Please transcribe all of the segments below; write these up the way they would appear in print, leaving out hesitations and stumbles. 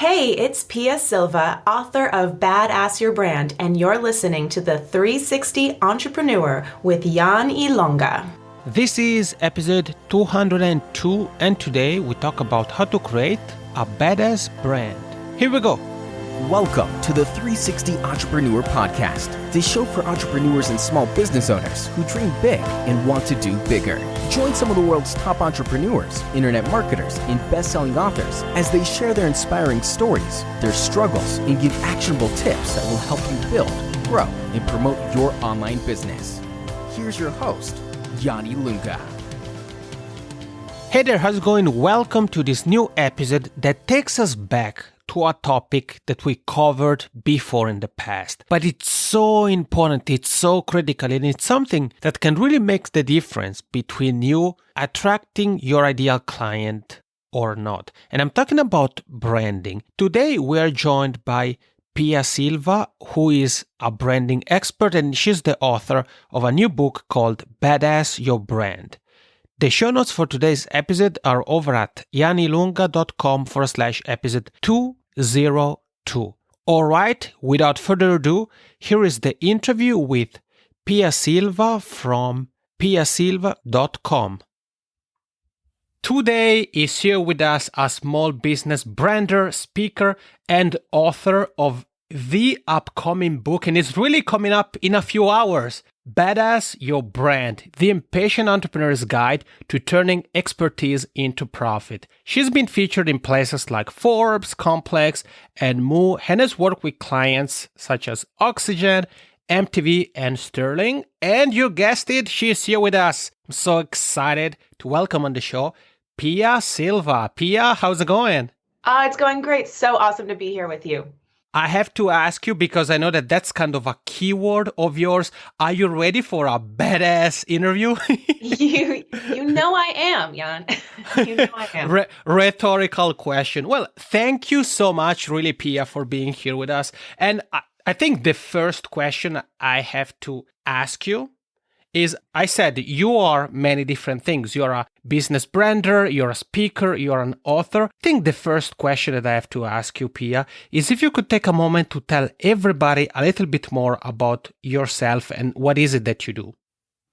Hey, it's Pia Silva, author of Badass Your Brand, and you're listening to the 360 Entrepreneur with Jan Ilonga. This is episode 202, and today we talk about how to create a badass brand. Here we go. Welcome to the 360 Entrepreneur Podcast, the show for entrepreneurs and small business owners who dream big and want to do bigger. Join some of the world's top entrepreneurs, internet marketers, and best-selling authors as they share their inspiring stories, their struggles, and give actionable tips that will help you build, grow, and promote your online business. Here's your host, Yanni Lunga. Hey there, how's it going? Welcome to this new episode that takes us back to a topic that we covered before in the past. But it's so important, it's so critical, and it's something that can really make the difference between you attracting your ideal client or not. And I'm talking about branding. Today we are joined by Pia Silva, who is a branding expert, and she's the author of a new book called Badass Your Brand. The show notes for today's episode are over at yanilunga.com/episode 202. All right, without further ado, here is the interview with Pia Silva from piasilva.com. Today is here with us a small business brander, speaker, and author of the upcoming book, and it's really coming up in a few hours. Badass Your Brand, the impatient entrepreneur's guide to turning expertise into profit. She's been featured in places like Forbes, Complex, and Moo, and has worked with clients such as Oxygen, MTV, and Sterling. And you guessed it, she's here with us. I'm so excited to welcome on the show Pia Silva. Pia, how's it going? It's going great. So awesome to be here with you. I have to ask you, because I know that that's kind of a keyword of yours. Are you ready for a badass interview? You know I am, Jan. You know I am. Rhetorical question. Well, thank you so much, really, Pia, for being here with us. And I think the first question I have to ask you is, I said you are many different things. You're a business brander, you're a speaker, you're an author. I think the first question that I have to ask you, Pia, is if you could take a moment to tell everybody a little bit more about yourself and what is it that you do.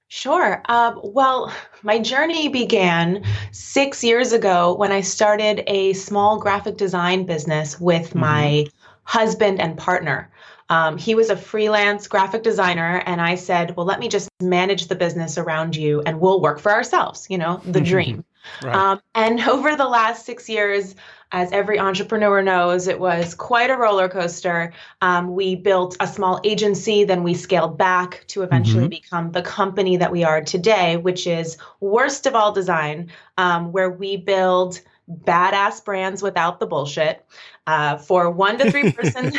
Sure. Well, my journey began 6 years ago when I started a small graphic design business with my husband and partner. He was a freelance graphic designer, and I said, well, let me just manage the business around you and we'll work for ourselves, the dream. Right. And over the last 6 years, as every entrepreneur knows, it was quite a roller coaster. We built a small agency, then we scaled back to eventually become the company that we are today, which is Worst of All Design, where we build badass brands without the bullshit for 1 to 3 person.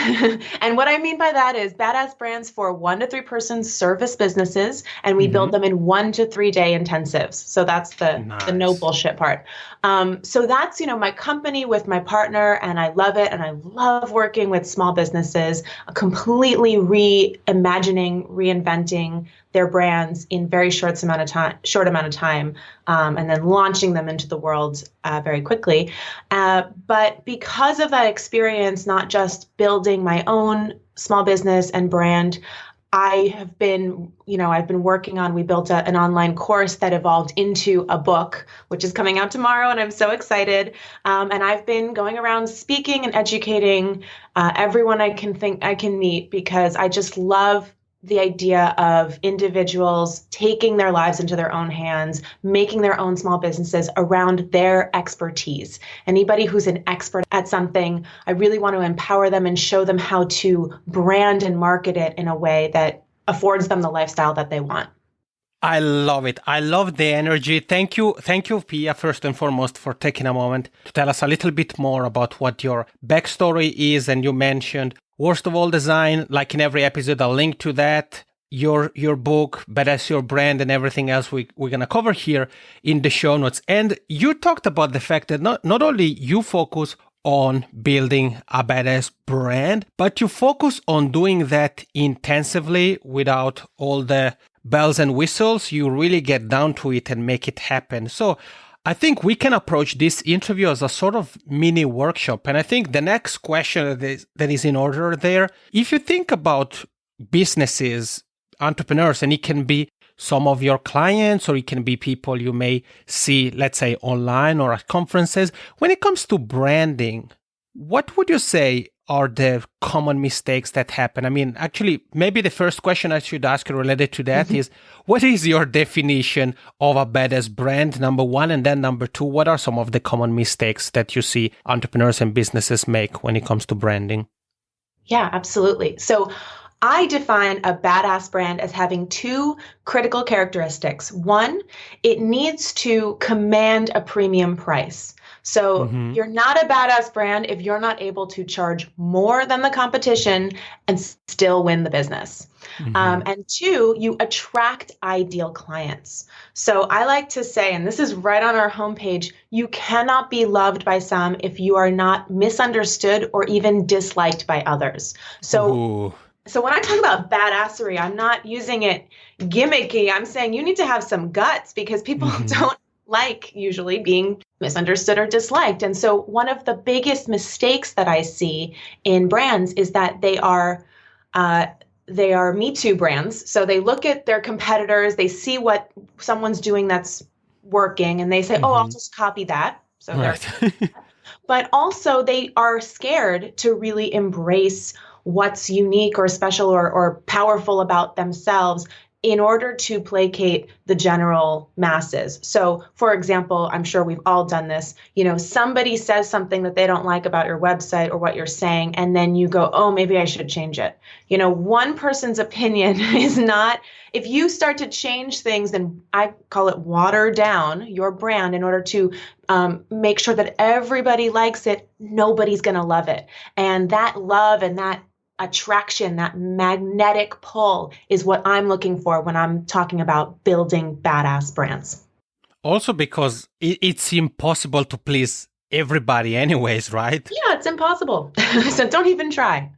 And what I mean by that is badass brands for 1 to 3 person service businesses. And we build them in 1 to 3 day intensives. So that's the no bullshit part. So that's, my company with my partner, and I love it. And I love working with small businesses, completely reimagining, reinventing their brands in very short amount of time, and then launching them into the world very quickly. But because of that experience, not just building my own small business and brand, I've been working on, we built an online course that evolved into a book, which is coming out tomorrow, and I'm so excited. And I've been going around speaking and educating everyone I can meet, because I just love the idea of individuals taking their lives into their own hands, making their own small businesses around their expertise. Anybody who's an expert at something, I really want to empower them and show them how to brand and market it in a way that affords them the lifestyle that they want. I love it. I love the energy. Thank you, Pia, first and foremost, for taking a moment to tell us a little bit more about what your backstory is. And you mentioned Worst of All Design, like in every episode, I'll link to that, your book, Badass Your Brand, and everything else we're going to cover here in the show notes. And you talked about the fact that not only you focus on building a badass brand, but you focus on doing that intensively without all the bells and whistles. You really get down to it and make it happen. So I think we can approach this interview as a sort of mini workshop. And I think the next question that is in order there, if you think about businesses, entrepreneurs, and it can be some of your clients or it can be people you may see, let's say, online or at conferences. When it comes to branding, what would you say are the common mistakes that happen? I mean, actually, maybe the first question I should ask you related to that is, what is your definition of a badass brand, number one? And then number two, what are some of the common mistakes that you see entrepreneurs and businesses make when it comes to branding? Yeah, absolutely. So I define a badass brand as having two critical characteristics. One, it needs to command a premium price. So you're not a badass brand if you're not able to charge more than the competition and still win the business. And two, you attract ideal clients. So I like to say, and this is right on our homepage, you cannot be loved by some if you are not misunderstood or even disliked by others. So when I talk about badassery, I'm not using it gimmicky. I'm saying you need to have some guts because people don't like usually being misunderstood or disliked. And so one of the biggest mistakes that I see in brands is that they are Me Too brands. So they look at their competitors, they see what someone's doing that's working, and they say, oh, I'll just copy that. So but also they are scared to really embrace what's unique or special or powerful about themselves in order to placate the general masses. So, for example, I'm sure we've all done this. Somebody says something that they don't like about your website or what you're saying, and then you go, oh, maybe I should change it. One person's opinion is not, if you start to change things, then I call it water down your brand in order to make sure that everybody likes it, nobody's going to love it. And that love and that attraction, that magnetic pull is what I'm looking for when I'm talking about building badass brands. Also because it's impossible to please everybody anyways, right? Yeah, it's impossible. So don't even try.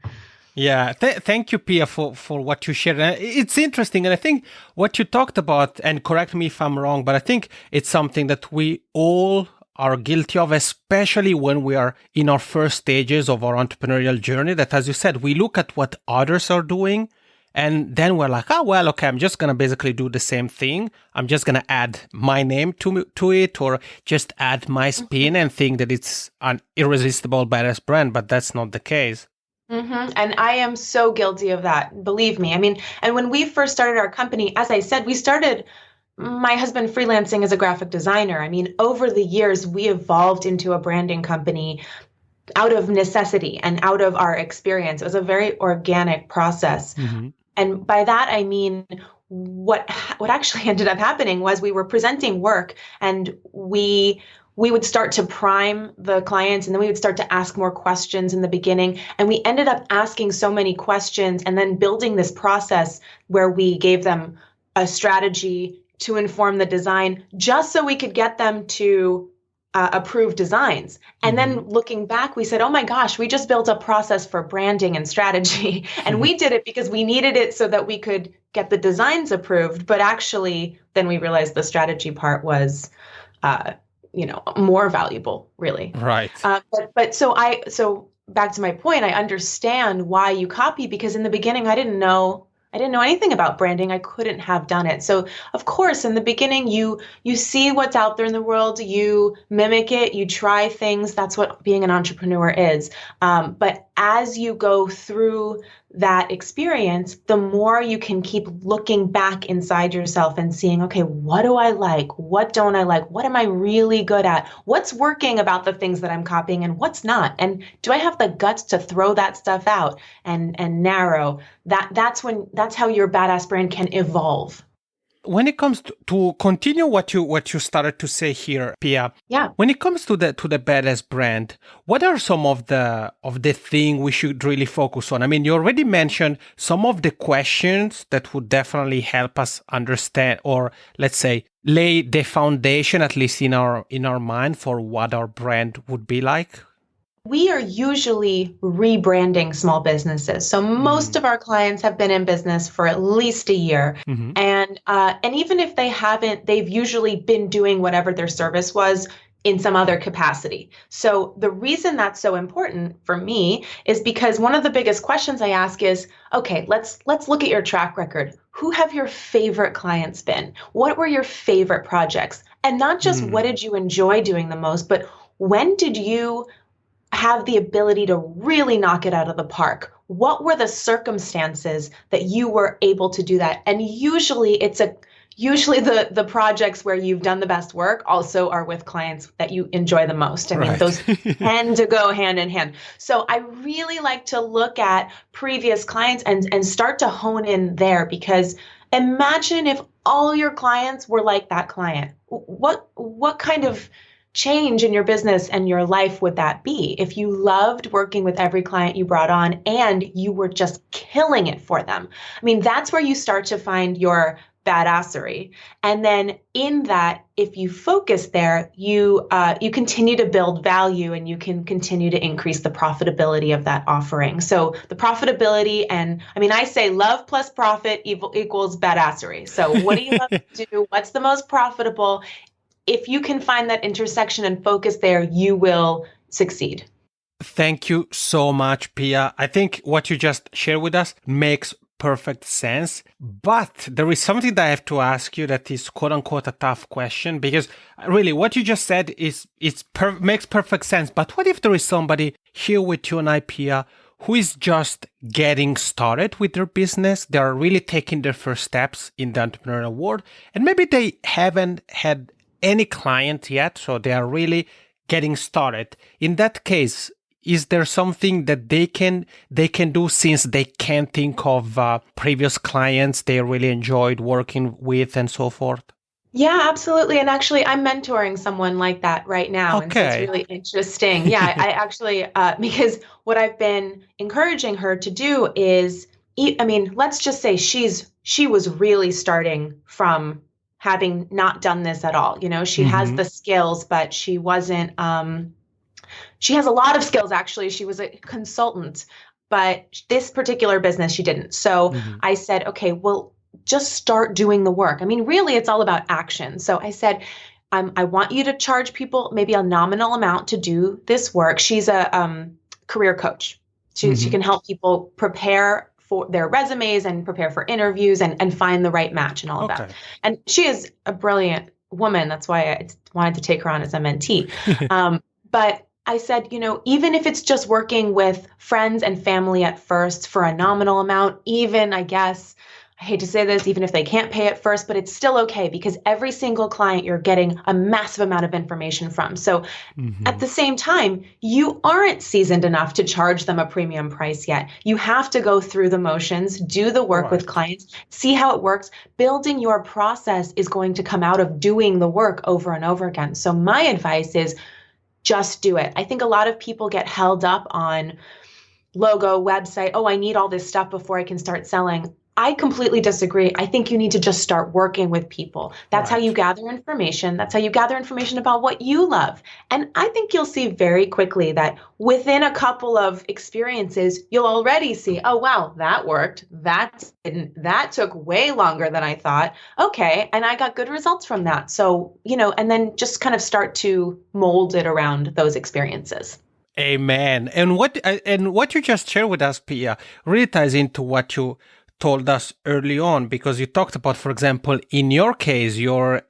Yeah, thank you, Pia, for what you shared. It's interesting. And I think what you talked about, and correct me if I'm wrong, but I think it's something that we all are guilty of, especially when we are in our first stages of our entrepreneurial journey, that, as you said, we look at what others are doing and then we're like, oh, well, okay, I'm just going to basically do the same thing. I'm just going to add my name to it or just add my spin and think that it's an irresistible badass brand, but that's not the case. And I am so guilty of that. Believe me. I mean, and when we first started our company, as I said, we started my husband freelancing as a graphic designer. I mean, over the years, we evolved into a branding company out of necessity and out of our experience. It was a very organic process. And by that, I mean, what actually ended up happening was we were presenting work and we would start to prime the clients and then we would start to ask more questions in the beginning. And we ended up asking so many questions and then building this process where we gave them a strategy to inform the design just so we could get them to approve designs. And then looking back, we said, oh my gosh, we just built a process for branding and strategy. And we did it because we needed it so that we could get the designs approved. But actually, then we realized the strategy part was, more valuable, really. Right. But so back to my point, I understand why you copy, because in the beginning, I didn't know anything about branding. I couldn't have done it. So of course, in the beginning, you see what's out there in the world, you mimic it, you try things. That's what being an entrepreneur is. But as you go through that experience, the more you can keep looking back inside yourself and seeing, okay, what do I like? What don't I like? What am I really good at? What's working about the things that I'm copying and what's not? And do I have the guts to throw that stuff out and narrow? That's how your badass brand can evolve. When it comes to continue what you started to say here, Pia, when it comes to the badass brand, what are some of the thing we should really focus on? I mean, you already mentioned some of the questions that would definitely help us understand, or let's say lay the foundation, at least in our mind, for what our brand would be like. We are usually rebranding small businesses. So most of our clients have been in business for at least a year. Mm-hmm. And even if they haven't, they've usually been doing whatever their service was in some other capacity. So the reason that's so important for me is because one of the biggest questions I ask is, okay, let's look at your track record. Who have your favorite clients been? What were your favorite projects? And not just what did you enjoy doing the most, but when did you have the ability to really knock it out of the park? What were the circumstances that you were able to do that? And usually the projects where you've done the best work also are with clients that you enjoy the most. I mean, those tend to go hand in hand. So I really like to look at previous clients and start to hone in there, because imagine if all your clients were like that client. What kind of change in your business and your life would that be if you loved working with every client you brought on and you were just killing it for them? I mean, that's where you start to find your badassery. And then in that, if you focus there, you continue to build value and you can continue to increase the profitability of that offering. So the profitability, and I mean, I say love plus profit equals badassery. So what do you love to do? What's the most profitable? If you can find that intersection and focus there, you will succeed. Thank you so much, Pia. I think what you just shared with us makes perfect sense. But there is something that I have to ask you that is quote unquote a tough question, because really what you just said makes perfect sense. But what if there is somebody here with you and I, Pia, who is just getting started with their business? They are really taking their first steps in the entrepreneurial world, and maybe they haven't had any client yet, so they are really getting started. In that case, is there something that they can do, since they can't think of previous clients they really enjoyed working with and so forth? Yeah, absolutely. And actually, I'm mentoring someone like that right now. Okay. And so it's really interesting. Yeah, I actually, because what I've been encouraging her to do is, I mean, let's just say she was really starting from having not done this at all. You know, she has the skills, but she wasn't, she has a lot of skills, actually. She was a consultant, but this particular business, she didn't. So I said, okay, well, just start doing the work. I mean, really, it's all about action. So I said, I want you to charge people maybe a nominal amount to do this work. She's a career coach. She can help people prepare for their resumes and prepare for interviews and find the right match and all of that. And she is a brilliant woman. That's why I wanted to take her on as a mentee. But I said, you know, even if it's just working with friends and family at first for a nominal amount, even, I guess, I hate to say this, even if they can't pay at first, but it's still okay, because every single client you're getting a massive amount of information from. So at the same time, you aren't seasoned enough to charge them a premium price yet. You have to go through the motions, do the work with clients, see how it works. Building your process is going to come out of doing the work over and over again. So my advice is just do it. I think a lot of people get held up on logo, website. Oh, I need all this stuff before I can start selling. I completely disagree. I think you need to just start working with people. That's how you gather information. That's how you gather information about what you love. And I think you'll see very quickly that within a couple of experiences, you'll already see, oh, wow, that worked. That took way longer than I thought. Okay. And I got good results from that. So, you know, and then just kind of start to mold it around those experiences. Amen. And what you just shared with us, Pia, really ties into what you told us early on, because you talked about, for example, in your case, yours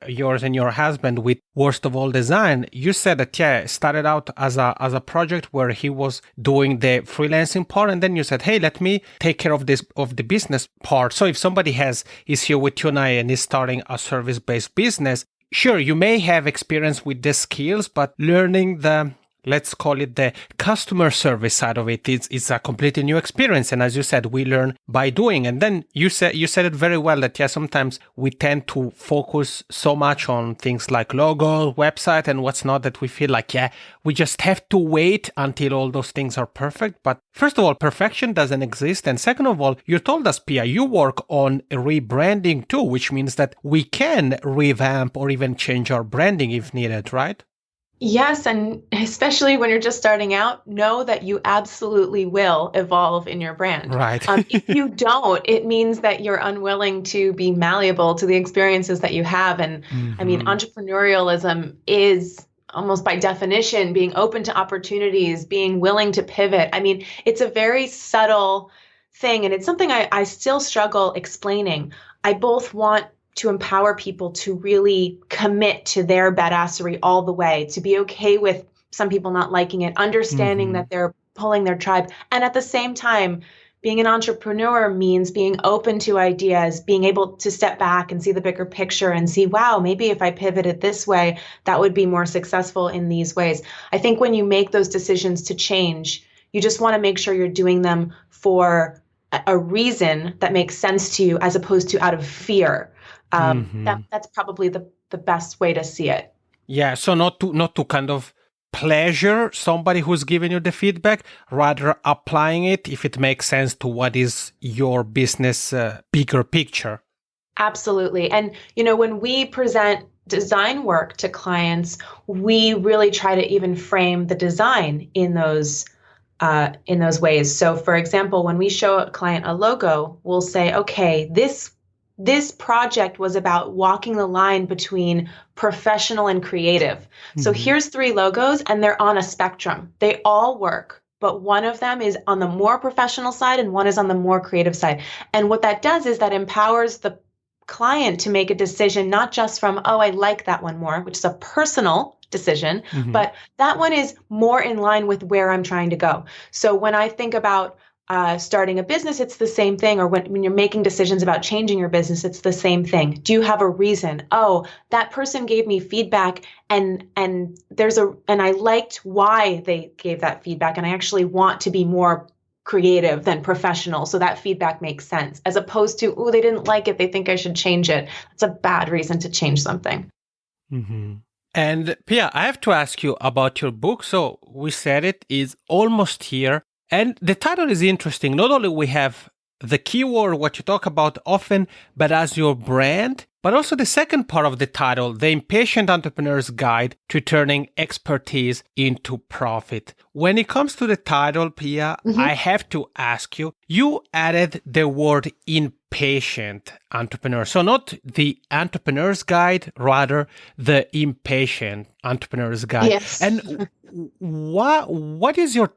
and your husband with Worst of All Design, you said that, it started out as a project where he was doing the freelancing part, and then you said, hey, let me take care of the business part. So if somebody is here with you and I and is starting a service-based business, sure, you may have experience with the skills, but learning let's call it the customer service side of it. It's a completely new experience. And as you said, we learn by doing. And then you said it very well that, sometimes we tend to focus so much on things like logo, website, and what's not, that we feel like, we just have to wait until all those things are perfect. But first of all, perfection doesn't exist. And second of all, you told us, Pia, you work on rebranding too, which means that we can revamp or even change our branding if needed, right? Yes, and especially when you're just starting out, know that you absolutely will evolve in your brand. Right. If you don't, it means that you're unwilling to be malleable to the experiences that you have. And I mean, Hmm. entrepreneurialism is almost by definition being open to opportunities, being willing to pivot. I mean, it's a very subtle thing, and it's something I still struggle explaining. I both want to empower people to really commit to their badassery all the way, to be okay with some people not liking it, understanding Hmm. that they're pulling their tribe. And at the same time, being an entrepreneur means being open to ideas, being able to step back and see the bigger picture and see, wow, maybe if I pivoted this way, that would be more successful in these ways. I think when you make those decisions to change, you just want to make sure you're doing them for a reason that makes sense to you as opposed to out of fear. Hmm. That's probably the best way to see it. Yeah, so not to kind of pleasure somebody who's giving you the feedback, rather applying it if it makes sense to what is your business bigger picture. Absolutely. And, when we present design work to clients, we really try to even frame the design in those ways. So, for example, when we show a client a logo, we'll say, okay, this project was about walking the line between professional and creative. So Hmm. here's three logos, and they're on a spectrum. They all work, but one of them is on the more professional side and one is on the more creative side. And what that does is that empowers the client to make a decision, not just from, oh, I like that one more, which is a personal decision, Hmm. but that one is more in line with where I'm trying to go. So when I think about starting a business, it's the same thing. Or when you're making decisions about changing your business, it's the same thing. Do you have a reason? Oh, that person gave me feedback and I liked why they gave that feedback. And I actually want to be more creative than professional. So that feedback makes sense as opposed to, oh, they didn't like it. They think I should change it. That's a bad reason to change something. Hmm. And Pia, I have to ask you about your book. So we said it is almost here. And the title is interesting. Not only we have the keyword, what you talk about often, but as your brand, but also the second part of the title, The Impatient Entrepreneur's Guide to Turning Expertise into Profit. When it comes to the title, Pia, I have to ask you, you added the word impatient entrepreneur. So not the entrepreneur's guide, rather the impatient entrepreneur's guide. Yes. And what is your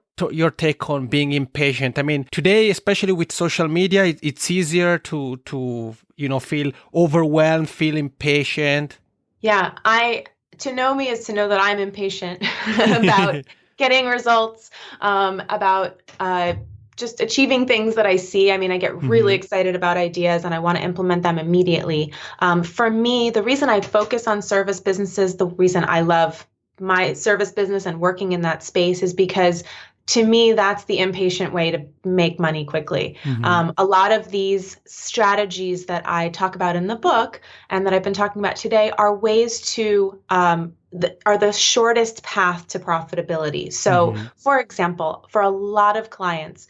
take on being impatient? I mean, today, especially with social media, it's easier to feel overwhelmed, feel impatient. Yeah, to know me is to know that I'm impatient about getting results, about just achieving things that I see. I mean, I get really Hmm. excited about ideas and I want to implement them immediately. For me, the reason I focus on service businesses, the reason I love my service business and working in that space is because to me, that's the impatient way to make money quickly. Hmm. A lot of these strategies that I talk about in the book and that I've been talking about today are ways to are the shortest path to profitability. So, Hmm. for example, for a lot of clients,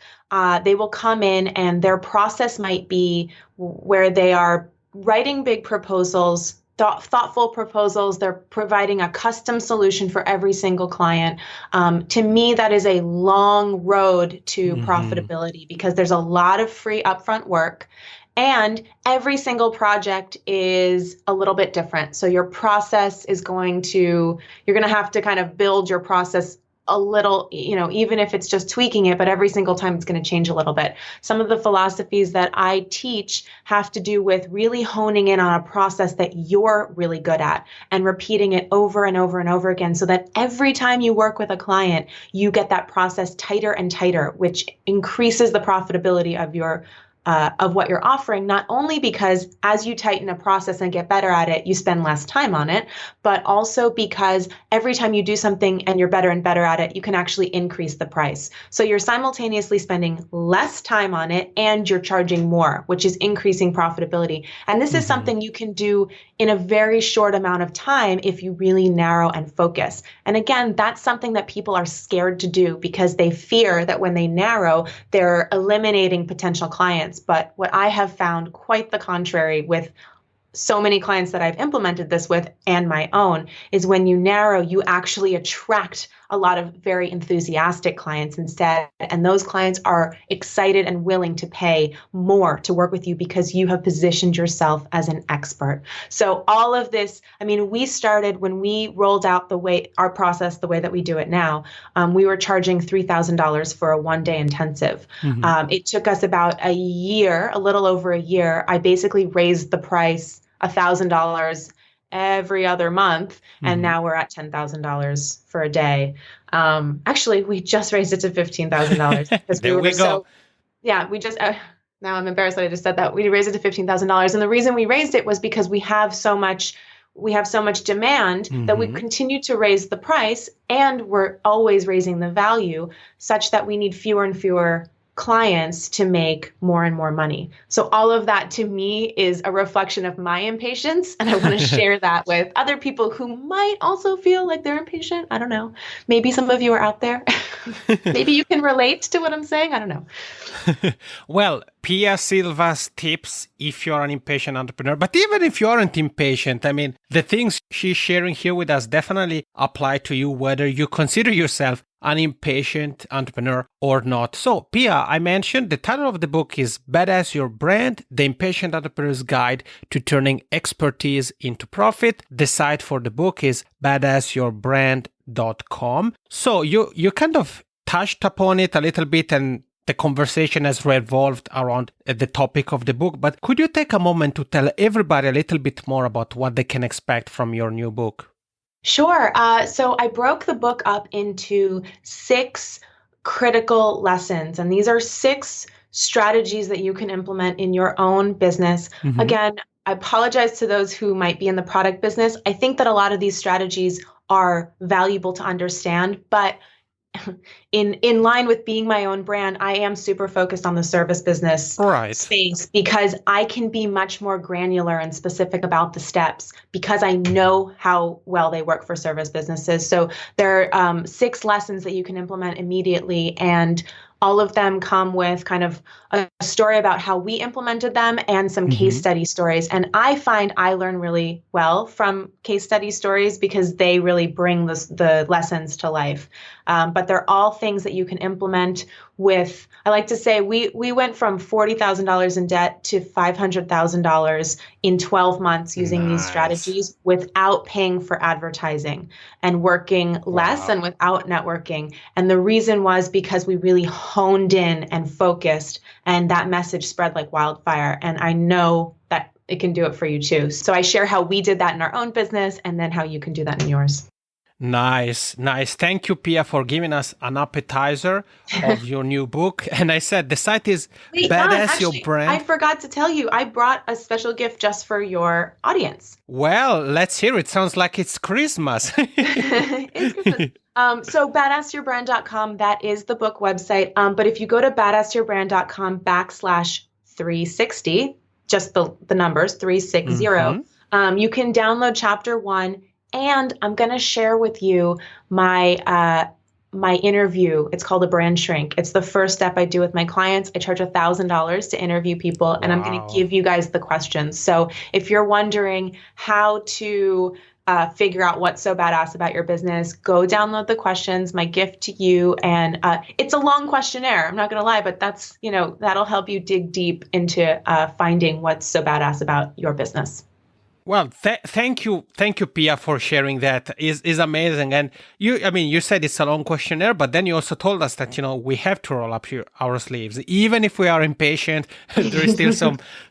they will come in and their process might be where they are writing big proposals, thoughtful proposals. They're providing a custom solution for every single client. To me, that is a long road to Hmm. profitability because there's a lot of free upfront work. And every single project is a little bit different. So your process is you're going to have to kind of build your process a little, even if it's just tweaking it, but every single time it's going to change a little bit. Some of the philosophies that I teach have to do with really honing in on a process that you're really good at and repeating it over and over and over again so that every time you work with a client, you get that process tighter and tighter, which increases the profitability of what you're offering, not only because as you tighten a process and get better at it, you spend less time on it, but also because every time you do something and you're better and better at it, you can actually increase the price. So you're simultaneously spending less time on it and you're charging more, which is increasing profitability. And this is Hmm. something you can do in a very short amount of time if you really narrow and focus. And again, that's something that people are scared to do because they fear that when they narrow, they're eliminating potential clients. But what I have found quite the contrary with so many clients that I've implemented this with and my own is when you narrow, you actually attract a lot of very enthusiastic clients instead. And those clients are excited and willing to pay more to work with you because you have positioned yourself as an expert. So all of this, I mean, we started when we rolled out our process, the way that we do it now, we were charging $3,000 for a 1-day intensive. It took us about a year, a little over a year. I basically raised the price $1,000 every other month, and now we're at $10,000 for a day. Actually, we just raised it to $15,000 because there we go. We just. Now I'm embarrassed that I just said that. We raised it to $15,000, and the reason we raised it was because we have so much demand that we continue to raise the price, and we're always raising the value such that we need fewer and fewer clients to make more and more money. So all of that to me is a reflection of my impatience. And I want to share that with other people who might also feel like they're impatient. I don't know. Maybe some of you are out there. Maybe you can relate to what I'm saying. I don't know. Well, Pia Silva's tips if you're an impatient entrepreneur, but even if you aren't impatient, I mean, the things she's sharing here with us definitely apply to you, whether you consider yourself an impatient entrepreneur or not. So, Pia, I mentioned the title of the book is Badass Your Brand, The Impatient Entrepreneur's Guide to Turning Expertise into Profit. The site for the book is badassyourbrand.com. So you kind of touched upon it a little bit, and the conversation has revolved around the topic of the book. But could you take a moment to tell everybody a little bit more about what they can expect from your new book? Sure. So I broke the book up into 6 critical lessons, and these are 6 strategies that you can implement in your own business. Again, I apologize to those who might be in the product business. I think that a lot of these strategies are valuable to understand, but in line with being my own brand, I am super focused on the service business space because I can be much more granular and specific about the steps because I know how well they work for service businesses. So there are 6 lessons that you can implement immediately, and all of them come with kind of a story about how we implemented them and some case study stories. And I find I learn really well from case study stories because they really bring the lessons to life. But they're all things that you can implement with, I like to say, we went from $40,000 in debt to $500,000 in 12 months using these strategies without paying for advertising and working less and without networking. And the reason was because we really honed in and focused, and that message spread like wildfire. And I know that it can do it for you too. So I share how we did that in our own business and then how you can do that in yours. Nice. Thank you, Pia, for giving us an appetizer of your new book. And I said the site is Badass Your Brand. I forgot to tell you, I brought a special gift just for your audience. Well, let's hear it. Sounds like it's Christmas. It's Christmas. So badassyourbrand.com, that is the book website. But if you go to badassyourbrand.com/360, just the numbers 360, you can download chapter 1. And I'm going to share with you my interview. It's called a brand shrink. It's the first step I do with my clients. I charge $1,000 to interview people, and I'm going to give you guys the questions. So if you're wondering how to figure out what's so badass about your business, go download the questions, my gift to you. And it's a long questionnaire. I'm not going to lie, but that'll help you dig deep into finding what's so badass about your business. Well, thank you, Pia, for sharing that. Is amazing. And you said it's a long questionnaire, but then you also told us that we have to roll up our sleeves, even if we are impatient. There is still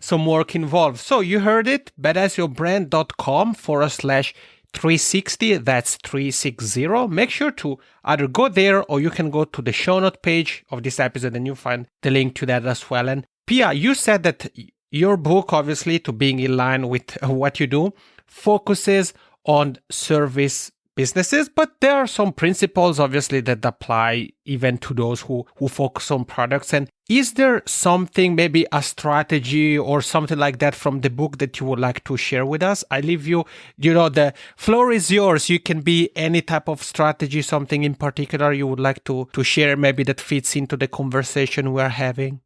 some work involved. So you heard it, badassyourbrand.com/360. That's 360. Make sure to either go there or you can go to the show note page of this episode and you'll find the link to that as well. And Pia, you said that your book, obviously, to being in line with what you do, focuses on service businesses, but there are some principles, obviously, that apply even to those who focus on products. And is there something, maybe a strategy or something like that from the book that you would like to share with us? I leave you, the floor is yours. You can be any type of strategy, something in particular you would like to share, maybe that fits into the conversation we're having.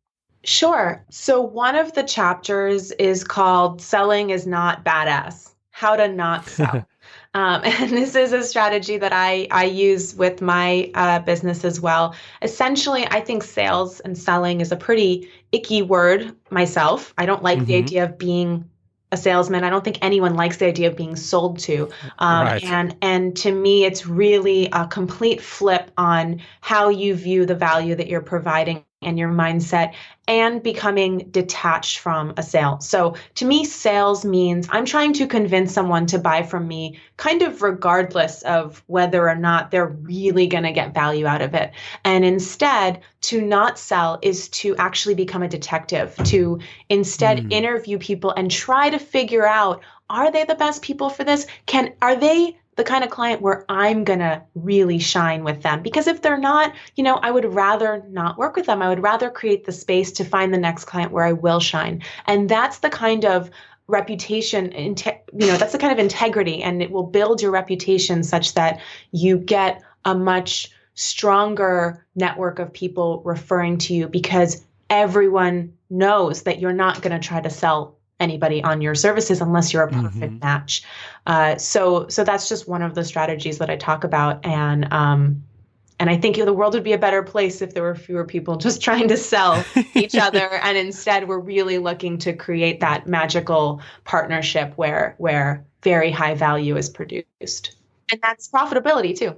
Sure. So one of the chapters is called Selling is Not Badass, How to Not Sell. And this is a strategy that I use with my business as well. Essentially, I think sales and selling is a pretty icky word myself. I don't like the idea of being a salesman. I don't think anyone likes the idea of being sold to. Right. And to me, it's really a complete flip on how you view the value that you're providing and your mindset and becoming detached from a sale. So to me, sales means I'm trying to convince someone to buy from me kind of regardless of whether or not they're really going to get value out of it. And instead, to not sell is to actually become a detective, to instead interview people and try to figure out, are they the best people for this? Are they the kind of client where I'm going to really shine with them? Because if they're not, I would rather not work with them. I would rather create the space to find the next client where I will shine. And that's the kind of reputation, that's the kind of integrity, and it will build your reputation such that you get a much stronger network of people referring to you because everyone knows that you're not going to try to sell anybody on your services unless you're a perfect match. So that's just one of the strategies that I talk about. And I think the world would be a better place if there were fewer people just trying to sell each other. And instead, we're really looking to create that magical partnership where very high value is produced. And that's profitability too.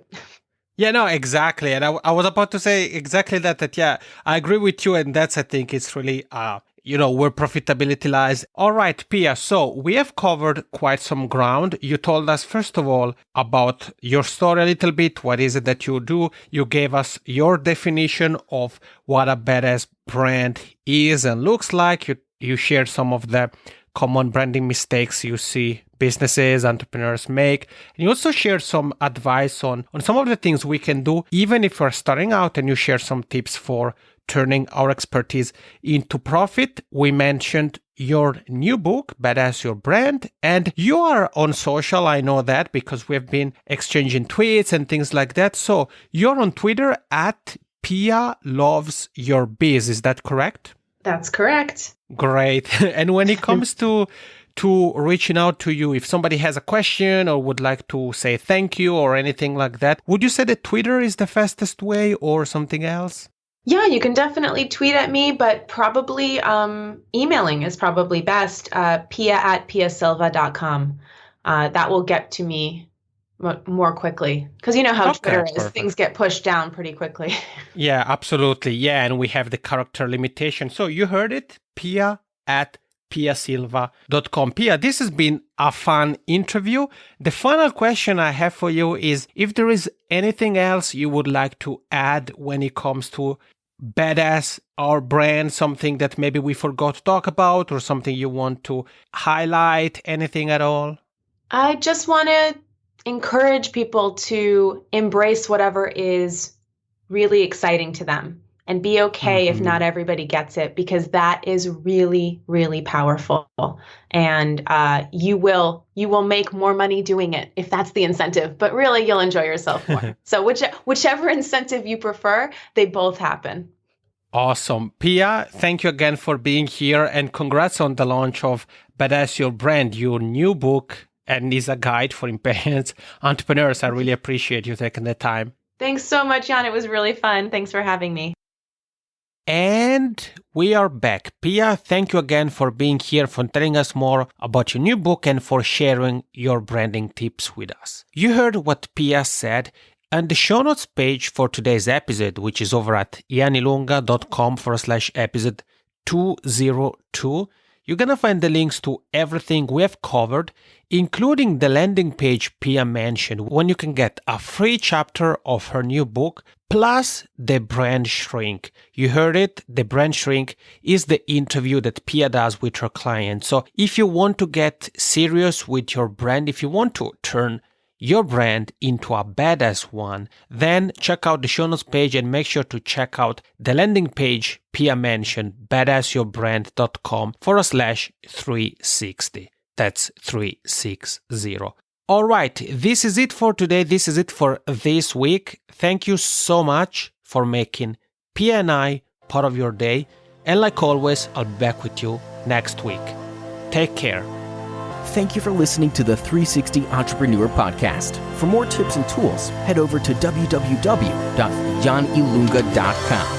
Yeah, no, exactly. And I was about to say exactly that, yeah, I agree with you. And that's, I think it's really, where profitability lies. All right, Pia. So we have covered quite some ground. You told us, first of all, about your story a little bit. What is it that you do? You gave us your definition of what a badass brand is and looks like. You shared some of the common branding mistakes you see businesses, entrepreneurs make. And you also shared some advice on some of the things we can do, even if we're starting out, and you share some tips for turning our expertise into profit. We mentioned your new book, Badass Your Brand, and you are on social. I know that because we've been exchanging tweets and things like that. So you're on Twitter at Pia Loves Your Biz. Is that correct? That's correct. Great. And when it comes to reaching out to you, if somebody has a question or would like to say thank you or anything like that, would you say that Twitter is the fastest way or something else? Yeah, you can definitely tweet at me, but probably emailing is probably best. Pia@piasilva.com. That will get to me more quickly because you know how Twitter is. Perfect. Things get pushed down pretty quickly. Yeah, absolutely. Yeah, and we have the character limitation. So you heard it, Pia@piasilva.com. Pia, this has been a fun interview. The final question I have for you is if there is anything else you would like to add when it comes to Badass, our brand, something that maybe we forgot to talk about or something you want to highlight, anything at all? I just want to encourage people to embrace whatever is really exciting to them and be okay if not everybody gets it, because that is really, really powerful. And you will make more money doing it if that's the incentive, but really you'll enjoy yourself more. So whichever incentive you prefer, they both happen. Awesome. Pia, thank you again for being here and congrats on the launch of Badass Your Brand, your new book, and is a guide for experienced entrepreneurs. I really appreciate you taking the time. Thanks so much, Jan. It was really fun. Thanks for having me. And we are back. Pia, thank you again for being here, for telling us more about your new book and for sharing your branding tips with us. You heard what Pia said. And the show notes page for today's episode, which is over at janilunga.com/episode 202, you're going to find the links to everything we have covered, including the landing page Pia mentioned, when you can get a free chapter of her new book, plus the brand shrink. You heard it, the brand shrink is the interview that Pia does with her clients. So if you want to get serious with your brand, if you want to turn your brand into a badass one, then check out the show notes page and make sure to check out the landing page Pia mentioned, badassyourbrand.com/360. That's 360. All right, this is it for today. This is it for this week. Thank you so much for making Pia and I part of your day. And like always, I'll be back with you next week. Take care. Thank you for listening to the 360 Entrepreneur Podcast. For more tips and tools, head over to www.janilunga.com.